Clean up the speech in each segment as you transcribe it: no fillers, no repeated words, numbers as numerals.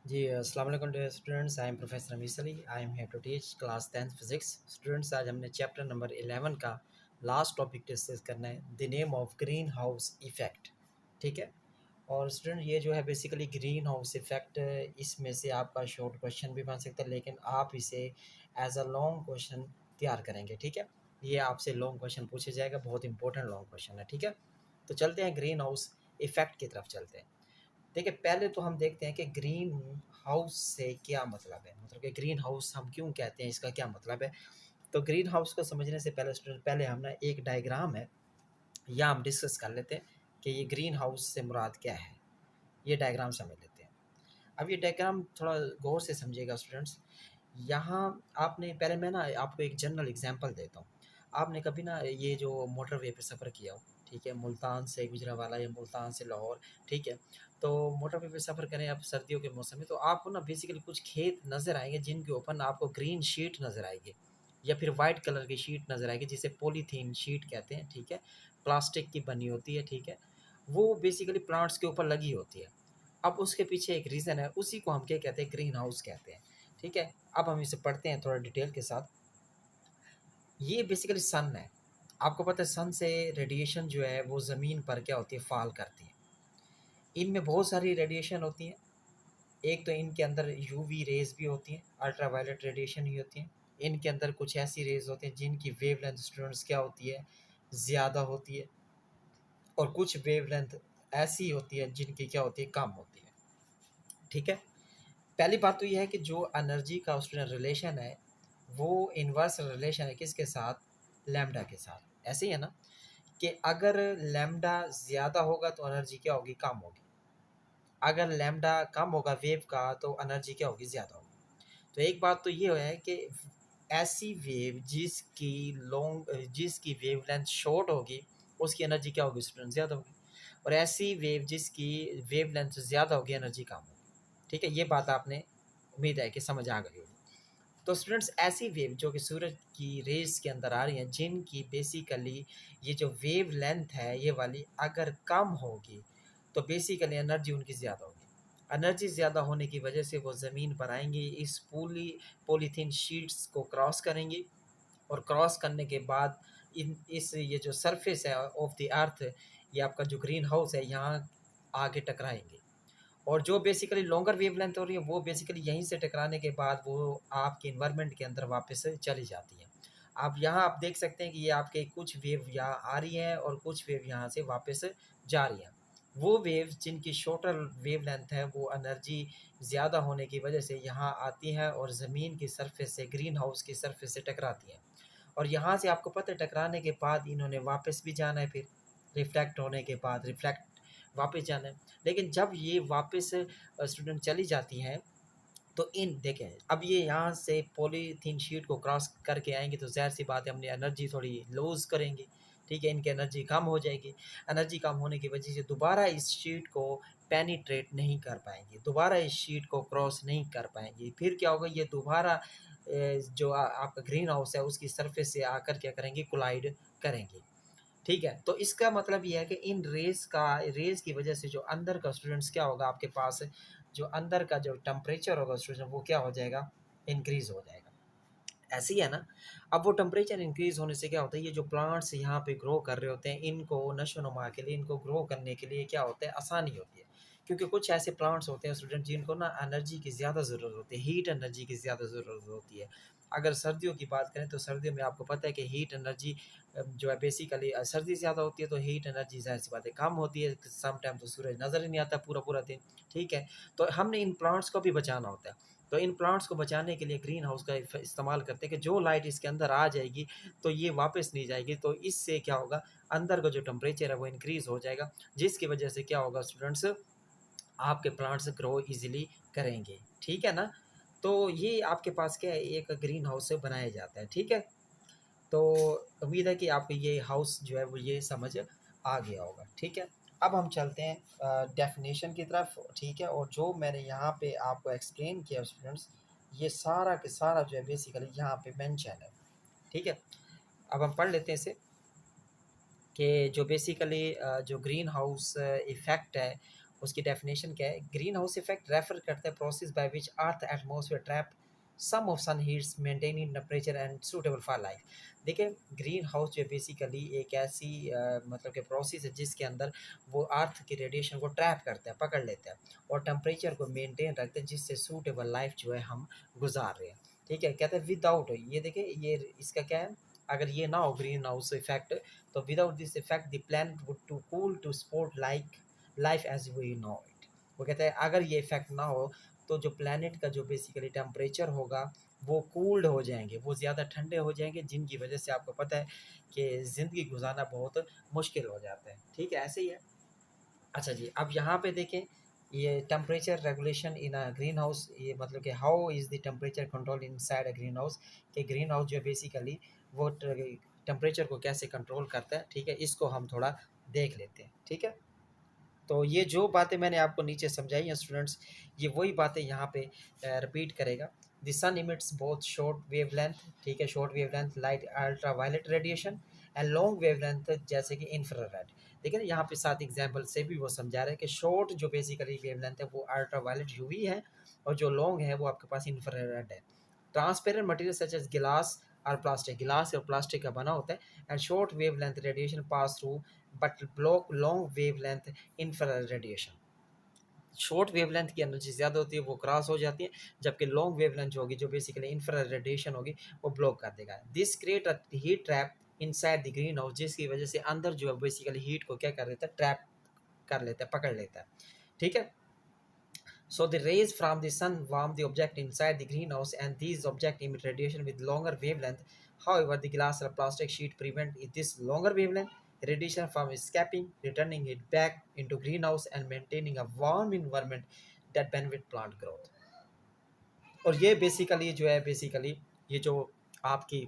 जी, अस्सलाम वालेकुम dear students. I am professor Ramis Ali. I am here to teach class 10th physics. Students, आज हमने chapter number 11 का last topic discuss करना है, the name of green house effect. ठीक है। और स्टूडेंट, ये जो है बेसिकली ग्रीन हाउस इफ़ेक्ट, इसमें से आपका शॉर्ट क्वेश्चन भी बन सकता है, लेकिन आप इसे एज अ लॉन्ग क्वेश्चन तैयार करेंगे। ठीक है। ये आपसे लॉन्ग क्वेश्चन पूछा जाएगा, बहुत इंपॉर्टेंट लॉन्ग क्वेश्चन है। ठीक है। तो चलते हैं ग्रीन हाउस इफ़ेक्ट की तरफ चलते हैं। देखिए, पहले तो हम देखते हैं कि ग्रीन हाउस से क्या मतलब है, मतलब कि ग्रीन हाउस हम क्यों कहते हैं, इसका क्या मतलब है। तो ग्रीन हाउस को समझने से पहले स्टूडेंट, पहले हम ना एक डायग्राम है या हम डिस्कस कर लेते हैं कि ये ग्रीन हाउस से मुराद क्या है। ये डायग्राम समझ लेते हैं। अब ये डायग्राम थोड़ा गौर से समझिएगा स्टूडेंट्स। यहाँ आपने पहले, मैं ना आपको एक जनरल एग्जांपल देता हूँ। आपने कभी ना ये जो मोटरवे पे सफ़र किया हो, ठीक है, मुल्तान से गुजरांवाला या मुल्तान से लाहौर, ठीक है। तो मोटरवे पे सफ़र करें आप सर्दियों के मौसम में, तो आपको ना बेसिकली कुछ खेत नज़र आएंगे जिनके ऊपर ना आपको ग्रीन शीट नज़र आएगी या फिर वाइट कलर की शीट नज़र आएगी, जिसे पॉलीथीन शीट कहते हैं। ठीक है। प्लास्टिक की बनी होती है। ठीक है। वो बेसिकली प्लांट्स के ऊपर लगी होती है। अब उसके पीछे एक रीज़न है, उसी को हम क्या कहते हैं, ग्रीन हाउस कहते हैं। ठीक है। अब हम इसे पढ़ते हैं थोड़ा डिटेल के साथ। ये बेसिकली सन है। आपको पता है सन से रेडिएशन जो है वो ज़मीन पर क्या होती है, फॉल करती है। इनमें बहुत सारी रेडिएशन होती हैं। एक तो इनके अंदर यूवी रेज़ भी होती हैं, अल्ट्रावायलेट रेडिएशन भी होती हैं। इनके अंदर कुछ ऐसी रेज़ होती हैं जिनकी वेवलेंथ स्टूडेंट्स क्या होती है, ज़्यादा होती है। और कुछ वेवलेंथ ऐसी होती है जिनकी क्या होती है, कम होती है। ठीक है। पहली बात तो ये है कि जो एनर्जी का स्टूडेंट रिलेशन है, वो इन्वर्स रिलेशन है किसके साथ, लैम्डा के साथ। ऐसे ही है ना कि अगर लैम्डा ज़्यादा होगा तो एनर्जी क्या होगी, कम होगी। अगर लैम्डा कम होगा वेव का तो एनर्जी क्या होगी, ज़्यादा होगी। तो एक बात तो ये है कि ऐसी वेव जिसकी वेवलेंथ शॉर्ट होगी, उसकी एनर्जी क्या होगी स्टूडेंट, ज़्यादा होगी। और ऐसी वेव जिसकी वेवलेंथ ज़्यादा होगी, एनर्जी कम होगी। ठीक है। ये बात आपने, उम्मीद है कि समझ आ गई होगी। तो स्टूडेंट्स, ऐसी वेव जो कि सूरज की रेज़ के अंदर आ रही हैं, जिनकी बेसिकली ये जो वेव लेंथ है ये वाली अगर कम होगी, तो बेसिकली एनर्जी उनकी ज़्यादा होगी। एनर्जी ज़्यादा होने की वजह से वो ज़मीन पर आएँगी, इस पॉलीथीन शीट्स को क्रॉस करेंगी। और क्रॉस करने के बाद इन इस ये जो सरफेस है ऑफ द अर्थ, ये आपका जो ग्रीन हाउस है, यहाँ आगे टकराएँगे। और जो बेसिकली लॉन्गर वेवलेंथ हो रही है, वो बेसिकली यहीं से टकराने के बाद वो आपके एनवायरनमेंट के अंदर वापस से चली जाती है। अब यहाँ आप देख सकते हैं कि ये आपके कुछ वेव यहाँ आ रही हैं और कुछ वेव यहाँ से वापस जा रही हैं। वो वेव जिनकी शॉर्टर वेवलेंथ है, वो एनर्जी ज़्यादा होने की वजह से यहाँ आती हैं और ज़मीन की सरफेस से, ग्रीन हाउस की सरफेस से टकराती हैं। और यहाँ से आपको पता है टकराने के बाद इन्होंने वापस भी जाना है, फिर रिफ्लेक्ट होने के बाद रिफ्लेक्ट वापस जाना है। लेकिन जब ये वापस स्टूडेंट चली जाती हैं, तो इन देखें, अब ये यहाँ से पॉलीथीन शीट को क्रॉस करके आएँगे तो ज़ाहिर-सी बात है हमने एनर्जी थोड़ी लूज़ करेंगे। ठीक है, इनकी एनर्जी कम हो जाएगी। एनर्जी कम होने की वजह से दोबारा इस शीट को पेनिट्रेट नहीं कर पाएँगी, दोबारा इस शीट को क्रॉस नहीं कर पाएँगी। फिर क्या होगा, ये दोबारा जो आपका ग्रीन हाउस है उसकी सरफेस से आकर क्या करेंगी, कोलाइड करेंगी। ठीक है। तो इसका मतलब ये है कि इन रेज़ की वज़ह से जो अंदर का स्टूडेंट्स क्या होगा आपके पास, जो अंदर का जो टेम्परेचर होगा स्टूडेंट, वो क्या हो जाएगा, इंक्रीज़ हो जाएगा। ऐसे ही है ना। अब वो टेम्परेचर इंक्रीज़ होने से क्या होता है, ये जो प्लांट्स यहाँ पे ग्रो कर रहे होते हैं, इनको नशो-नुमा के लिए, इनको ग्रो करने के लिए क्या होता है, आसानी होती है। क्योंकि कुछ ऐसे प्लांट्स होते हैं स्टूडेंट जिनको ना एनर्जी की ज़्यादा ज़रूरत होती है, हीट एनर्जी की ज़्यादा ज़रूरत होती है। अगर सर्दियों की बात करें तो सर्दियों में आपको पता है कि हीट एनर्जी जो है बेसिकली सर्दी ज़्यादा होती है तो हीट एनर्जी ज़ाहिर-सी बात है कम होती है। सम टाइम तो सूरज नज़र ही नहीं आता पूरा-पूरा दिन। ठीक है। तो हमने इन प्लांट्स को भी बचाना होता है। तो इन प्लांट्स को बचाने के लिए ग्रीन हाउस का इस्तेमाल करते हैं कि जो लाइट इसके अंदर आ जाएगी तो ये वापस नहीं जाएगी। तो इससे क्या होगा, अंदर का जो टेम्परेचर है वो इंक्रीज़ हो जाएगा, जिसकी वजह से क्या होगा स्टूडेंट्स, आपके प्लांट्स ग्रो ईज़िली करेंगे। ठीक है ना? तो ये आपके पास क्या है, एक ग्रीन हाउस से बनाया जाता है। ठीक है? तो उम्मीद है कि आपको ये हाउस जो है वो ये समझ आ गया होगा। ठीक है। अब हम चलते हैं डेफ़िनेशन की तरफ। ठीक है। और जो मैंने यहाँ पे आपको एक्सप्लेन किया स्टूडेंट्स, ये सारा के सारा जो है बेसिकली यहाँ पे मेंशन है। ठीक है। अब हम पढ़ लेते हैं इसे, कि जो बेसिकली जो ग्रीन हाउस इफ़ेक्ट है उसकी डेफिनेशन क्या है, ग्रीन हाउस इफेक्ट रेफर करता है process by which earth atmosphere trap some of sun heats maintaining temperature and suitable for life. देखिए ग्रीन हाउस जो बेसिकली एक ऐसी मतलब कि प्रोसेस है जिसके अंदर वो अर्थ की रेडिएशन को ट्रैप करता है, पकड़ लेता है और टेम्परेचर को मेंटेन रखते हैं जिससे सूटेबल लाइफ जो है हम गुजार रहे हैं। ठीक है, कहते हैं विदाउट, ये देखिए ये इसका क्या है, अगर ये ना हो ग्रीन हाउस इफेक्ट, तो without this effect the planet would too cool to support like life as we know it. वो कहते हैं अगर ये इफेक्ट ना हो तो जो प्लैनेट का जो बेसिकली टेम्परेचर होगा वो कूल्ड हो जाएंगे, वो ज़्यादा ठंडे हो जाएंगे, जिनकी वजह से आपको पता है कि ज़िंदगी गुजारना बहुत मुश्किल हो जाता है। ठीक है, ऐसे ही है। अच्छा जी, अब यहाँ पे देखें ये temperature regulation in a green house, ये मतलब कि how is the temperature control in side a green house, कि ग्रीन हाउस जो है बेसिकली वो टेम्परेचर को कैसे कंट्रोल करता है। ठीक है, इसको हम थोड़ा देख लेते हैं। ठीक है, तो ये जो बातें मैंने आपको नीचे समझाई हैं स्टूडेंट्स, ये वही बातें यहाँ पे रिपीट करेगा। The sun emits both short wavelength, ठीक है, short wavelength light ultra violet radiation and long wavelength जैसे कि इंफ्रारेड। देखिए ना यहाँ पे साथ एग्जांपल से भी वो समझा रहे हैं कि शॉर्ट जो बेसिकली वेवलेंथ है वो अल्ट्रा वायलेट यूवी है और जो लॉन्ग है वो आपके पास इंफ्रारेड है। ट्रांसपेरेंट मटेरियल सच एज गिलास और प्लास्टिक, गिलास और प्लास्टिक का बना होता है, and short wavelength radiation pass through but block long wavelength infrared radiation. Short wavelength की एनर्जी ज़्यादा होती है, वो क्रॉस हो जाती है, जबकि लॉन्ग वेवलेंथ जो होगी जो बेसिकली इंफ्रारेड रेडिएशन होगी वो ब्लॉक कर देगा। This create a heat trap inside the green house, जिसकी वजह से अंदर जो है बेसिकली हीट को क्या कर लेता है, ट्रैप कर लेता है, पकड़ लेता है। ठीक है, so the rays from the sun warm the object inside the greenhouse, and these objects emit radiation with longer wavelength. However, the glass or plastic sheet prevent this longer wavelength radiation from escaping, returning it back into greenhouse and maintaining a warm environment that benefit plant growth. और ये basically जो है basically ये जो आपकी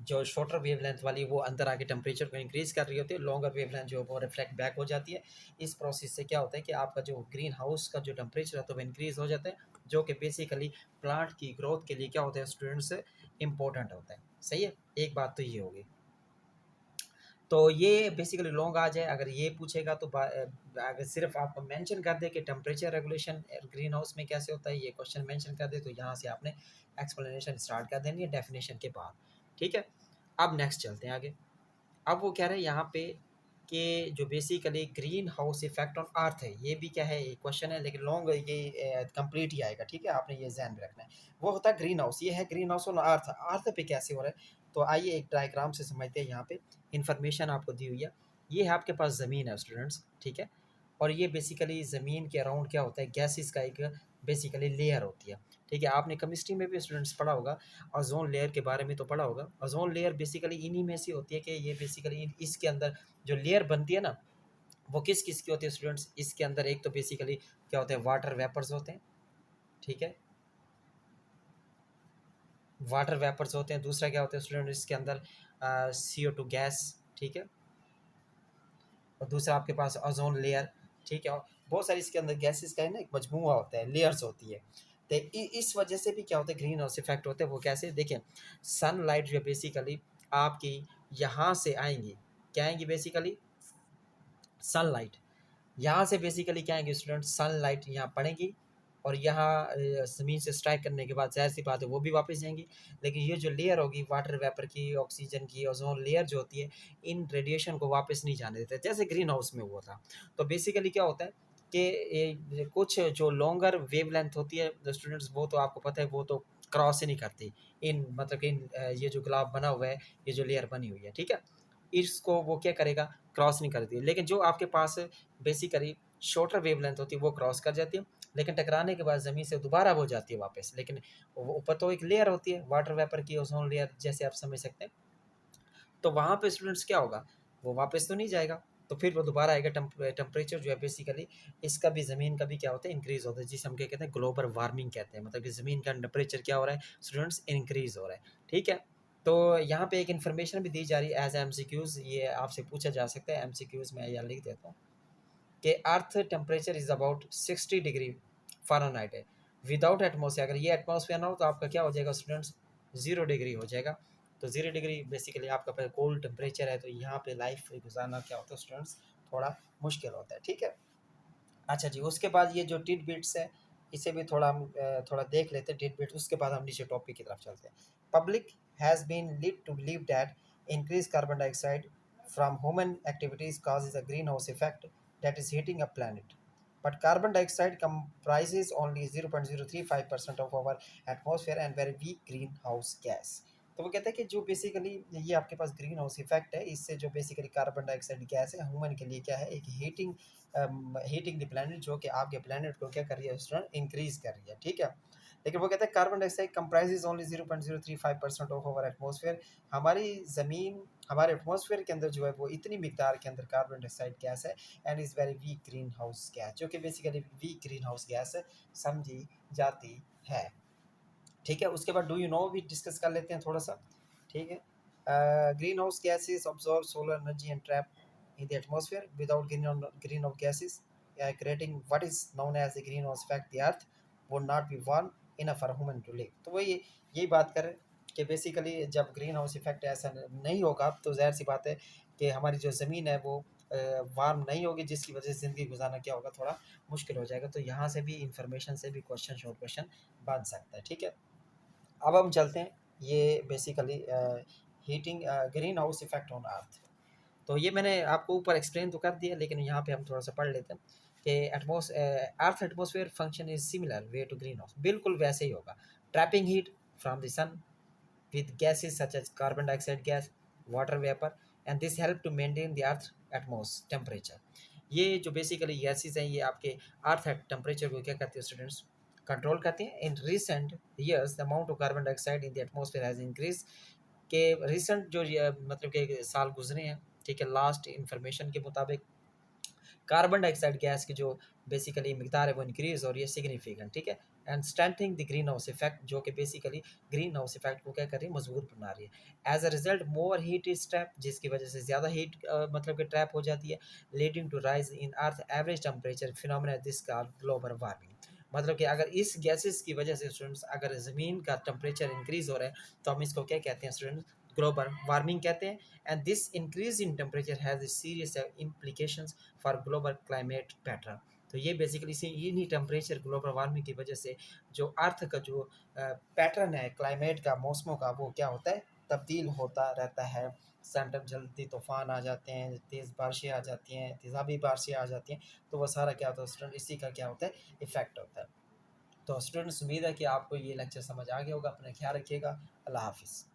जो shorter wavelength वाली वो अंदर आके टेम्परेचर को इंक्रीज कर रही होती है, लॉन्गर वेवलेंथ जो है वो रिफ्लेक्ट बैक हो जाती है। इस प्रोसेस से क्या होता है कि आपका जो ग्रीन हाउस का जो टेम्परेचर होता है वो इंक्रीज हो जाता है, जो कि बेसिकली प्लांट की ग्रोथ के लिए क्या होता है स्टूडेंट्स, इंपॉर्टेंट होता है। सही है, एक बात तो ये होगी। तो ये बेसिकली लॉन्ग आ जाए, अगर ये पूछेगा तो अगर सिर्फ आपको मेंशन कर दे कि टेम्परेचर रेगुलेशन ग्रीन हाउस में कैसे होता है, ये क्वेश्चन मेंशन कर दे, तो यहाँ से आपने एक्सप्लेनेशन स्टार्ट कर देनी है डेफिनेशन के बाद। ठीक है, अब नेक्स्ट चलते हैं आगे। अब वो कह रहे हैं यहाँ पे कि जो basically green house effect on earth है, ये भी क्या है एक क्वेश्चन है, लेकिन लॉन्ग ये कंप्लीट ही आएगा। ठीक है, आपने ये ध्यान में रखना है। वो होता है ग्रीन हाउस, ये है ग्रीन हाउस ऑन अर्थ, अर्थ पे कैसे हो रहा है। तो आइए एक डायग्राम से समझते हैं। यहाँ पे इंफॉर्मेशन आपको दी हुई है, ये है आपके पास ज़मीन है स्टूडेंट्स। ठीक है, और ये बेसिकली ज़मीन के अराउंड क्या होता है, गैसेस का एक बेसिकली लेयर होती है। ठीक है, आपने केमिस्ट्री में भी स्टूडेंट्स पढ़ा होगा, ओजोन लेयर के बारे में तो पढ़ा होगा। ओजोन लेयर बेसिकली इन्हीं में से होती है कि ये बेसिकली इसके अंदर जो लेयर बनती है ना, वो किस किस की होती है स्टूडेंट्स, इसके अंदर एक तो बेसिकली क्या होते हैं, वाटर वेपर्स होते हैं। ठीक है, वाटर वेपर्स होते हैं। दूसरा क्या होता है स्टूडेंट, इसके अंदर CO2 गैस। ठीक है, और दूसरा आपके पास ओजोन लेयर। ठीक है, और बहुत सारी इसके अंदर गैसेस का है ना एक मजमूआ होता है, लेयर्स होती है। तो इस वजह से भी क्या होता है ग्रीन हाउस इफेक्ट होते हैं। वो कैसे देखें, सनलाइट जो बेसिकली आपकी यहाँ से आएंगी, क्या आएंगी बेसिकली, सनलाइट यहाँ से बेसिकली क्या आएंगे स्टूडेंट, सनलाइट यहाँ पड़ेगी और यहाँ ज़मीन से स्ट्राइक करने के बाद जाहिर सी बात है वो भी वापस जाएंगी। लेकिन ये जो लेयर होगी वाटर वेपर की, ऑक्सीजन की, ओजोन लेयर जो होती है, इन रेडिएशन को वापस नहीं जाने देते जैसे ग्रीन हाउस में हुआ था। तो बेसिकली क्या होता है कि कुछ जो लॉन्गर वेवलेंथ होती है स्टूडेंट्स, वो तो आपको पता है वो तो क्रॉस ही नहीं करती इन मतलब कि ये जो ग्लाफ बना हुआ है, ये जो लेयर बनी हुई है। ठीक है, इसको वो क्या करेगा, क्रॉस नहीं करती। लेकिन जो आपके पास बेसिकली शॉर्टर वेवलेंथ होती है वो क्रॉस कर जाती है, लेकिन टकराने के बाद ज़मीन से दोबारा वो जाती है वापस। लेकिन वो ऊपर तो एक लेयर होती है वाटर वेपर की, ओजोन लेयर जैसे आप समझ सकते हैं। तो वहाँ पे स्टूडेंट्स क्या होगा, वो वापस तो नहीं जाएगा, तो फिर वो दोबारा आएगा। टेम्परेचर जो है बेसिकली इसका भी ज़मीन का भी क्या होता है, इंक्रीज़ होता है, जिसे हम क्या कहते हैं, ग्लोबल वार्मिंग कहते हैं। मतलब कि ज़मीन का टेम्परेचर क्या हो रहा है स्टूडेंट्स, इंक्रीज़ हो रहा है। ठीक है, तो यहाँ पे एक इन्फॉर्मेशन भी दी जा रही है एज MCQs, ये आपसे पूछा जा सकता है MCQs में, यहाँ लिख देता हूँ कि earth temperature is about 60 degree Fahrenheit है विदाउट एटमॉस्फेयर। अगर ये एटमॉस्फेयर ना हो तो आपका क्या हो जाएगा स्टूडेंट्स, 0 डिग्री हो जाएगा। तो 0 डिग्री बेसिकली आपका कोल्ड टेम्परेचर है, तो यहाँ पे लाइफ गुजारना क्या होता है स्टूडेंट्स, थोड़ा मुश्किल होता है। ठीक है, अच्छा जी, उसके बाद ये जो टिड बिट्स है, इसे भी थोड़ा हम थोड़ा देख लेते हैं टिड बिट्स, उसके बाद हम नीचे टॉपिक की तरफ चलते हैं। Public has been lead to believe that increased carbon dioxide from human activities causes a greenhouse effect that is heating up planet. But carbon dioxide comprises only 0.035% of our atmosphere and very weak greenhouse gas. तो वो कहते हैं कि जो basically ये आपके पास green house effect है, इससे जो बेसिकली कार्बन डाइऑक्साइड गैस है ह्यूमन के लिए क्या है, एक हीटिंग द प्लानट, जो कि आपके प्लानट को क्या कर रही है स्टूडेंट, इंक्रीज कर रही है, ठीक है। लेकिन वो कहते हैं carbon dioxide comprises only 0.035% of our atmosphere. हमारी ज़मीन, हमारे एटमॉस्फेयर के अंदर जो है वो इतनी मिकदार के अंदर कार्बन डाइऑक्साइड गैस है, and is very weak green house gas, जो कि basically weak green house gas समझी जाती है, ठीक है। उसके बाद डू यू नो भी डिस्कस कर लेते हैं थोड़ा सा, ठीक है। Green house gases absorb solar energy and trap in the atmosphere without green house gases creating what is known as the green house effect, the earth would not B warm enough for human to live. तो वही यही बात करें कि basically जब green house effect ऐसा नहीं होगा तो जाहिर सी बात है कि हमारी जो ज़मीन है वो वार्म नहीं होगी, जिसकी वजह से ज़िंदगी गुजारना क्या होगा, थोड़ा मुश्किल हो जाएगा। तो यहाँ से भी इंफॉर्मेशन से भी क्वेश्चन शॉर्ट क्वेश्चन बन सकता है, ठीक है। अब हम चलते हैं, ये basically heating green house effect on earth. तो ये मैंने आपको ऊपर एक्सप्लेन तो कर दिया, लेकिन यहाँ पे हम थोड़ा सा पढ़ लेते हैं कि earth atmosphere function is similar way to green house, बिल्कुल वैसे ही होगा। Trapping heat from the sun with gases such as carbon dioxide gas, water vapor, and this help to maintain the earth atmosphere temperature. ये जो basically gases हैं, ये आपके earth temperature को क्या करते हैं स्टूडेंट्स, कंट्रोल करते हैं। In recent years the amount of carbon dioxide in the atmosphere has increase, के रिसेंट जो मतलब के साल गुजरे हैं, ठीक है, लास्ट इंफॉर्मेशन के मुताबिक कार्बन डाइऑक्साइड गैस की जो बेसिकली मिकदार है वो इंक्रीज हो रही है सिग्निफिकेंट, ठीक है। And standing the green house effect, जो कि बेसिकली ग्रीन हाउस इफेक्ट को क्या कर रही है, मजबूत बना रही है। As a result more heat is trap, जिसकी वजह से ज़्यादा हीट मतलब कि ट्रैप हो जाती है, leading to rise in earth average temperature phenomena this called global warming. मतलब कि अगर इस गैसेस की वजह से स्टूडेंट्स अगर ज़मीन का टेम्परेचर इंक्रीज हो रहा है तो हम इसको क्या कहते हैं स्टूडेंट्स, ग्लोबल वार्मिंग कहते हैं। And this increase in temperature has serious implications for global climate pattern. तो ये बेसिकली से इन्हीं टेम्परेचर ग्लोबल वार्मिंग की वजह से जो अर्थ का जो पैटर्न है क्लाइमेट का, मौसमों का, वो क्या होता है, तब्दील होता रहता है। समटाइम जल्दी तूफान आ जाते हैं, तेज़ बारिशें आ जाती हैं, तेज़ाबी बारिशें आ जाती हैं, तो वो सारा क्या होता है स्टूडेंट, इसी का क्या होता है, इफेक्ट होता है। तो स्टूडेंट्स उम्मीद है कि आपको ये लेक्चर समझ आ गया होगा। अपना ख्याल रखिएगा। अल्लाह हाफिज़।